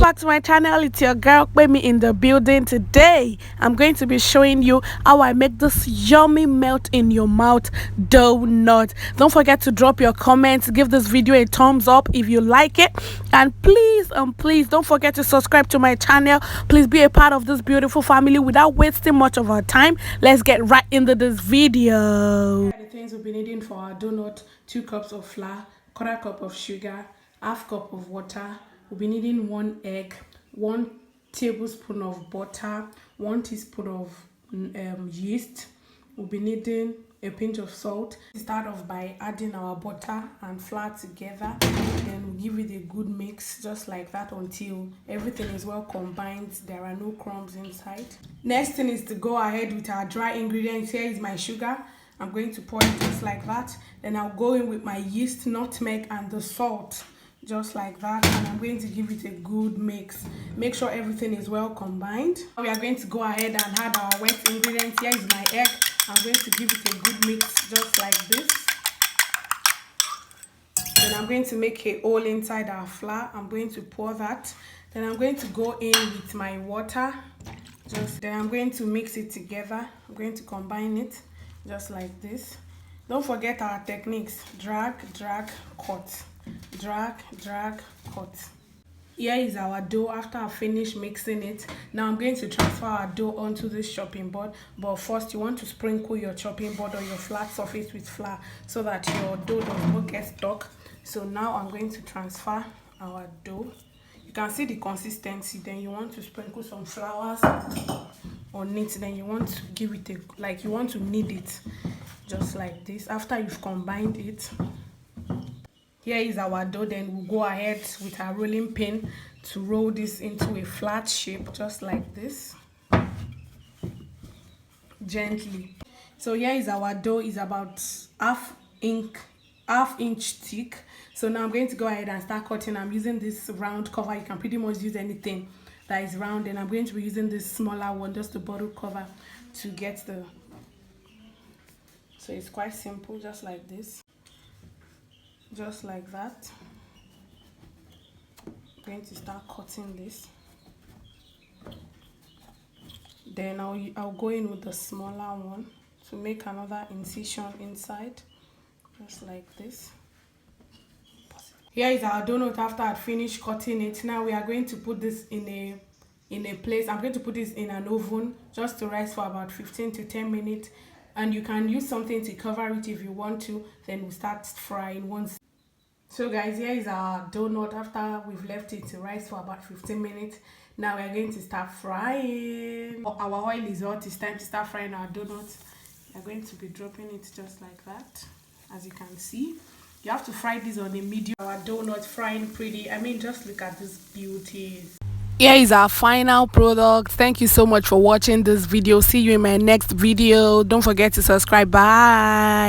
back to my channel. It's your girl Baby in the building. Today I'm going to be showing you how I make this yummy melt in your mouth donut. Don't forget to drop your comments, give this video a thumbs up if you like it, and please don't forget to subscribe to my channel. Please be a part of this beautiful family. Without wasting much of our time, let's get right into this video. The things we'll be needing for our donut: 2 cups of flour, 1/4 cup of sugar, 1/2 cup of water. We'll be needing 1 egg, 1 tablespoon of butter, 1 teaspoon of yeast. We'll be needing a pinch of salt. We start off by adding our butter and flour together, then we'll give it a good mix just like that until everything is well combined. There are no crumbs inside. Next thing is to go ahead with our dry ingredients. Here is my sugar. I'm going to pour it just like that. Then I'll go in with my yeast, nutmeg, and the salt just like that, and I'm going to give it a good mix. Make sure everything is well combined. We are going to go ahead and add our wet ingredients. Here is my egg. I'm going to give it a good mix just like this. Then I'm going to make a hole inside our flour. I'm going to pour that. Then I'm going to go in with my water. Then I'm going to mix it together. I'm going to combine it just like this. Don't forget our techniques: drag, cut, drag, cut. Here is our dough. After I finish mixing it, now I'm going to transfer our dough onto this chopping board. But first, you want to sprinkle your chopping board or your flat surface with flour so that your dough does not get stuck. So now I'm going to transfer our dough. You can see the consistency. Then you want to sprinkle some flowers on it. Then you want to give it you want to knead it just like this. After you've combined it, here is our dough. Then we'll go ahead with our rolling pin to roll this into a flat shape just like this, gently. So here is our dough. Is about half inch thick. So now I'm going to go ahead and start cutting. I'm using this round cover. You can pretty much use anything that is round, and I'm going to be using this smaller one, just the bottle cover, to get the. So it's quite simple, just like this, just like that. I'm going to start cutting this. Then I'll go in with the smaller one to make another incision inside, just like this. Here is our donut after I've finished cutting it. Now we are going to put this in a place. I'm going to put this in an oven just to rest for about 15 to 10 minutes. And you can use something to cover it if you want to. Then we'll start frying once. So guys, here is our donut after we've left it to rest for about 15 minutes. Now we are going to start frying. Our oil is hot. It's time to start frying our donuts. We are going to be dropping it just like that, as you can see. You have to fry this on a medium. Our donut frying pretty. I mean, just look at this beauty. Here is our final product. Thank you so much for watching this video. See you in my next video. Don't forget to subscribe. Bye.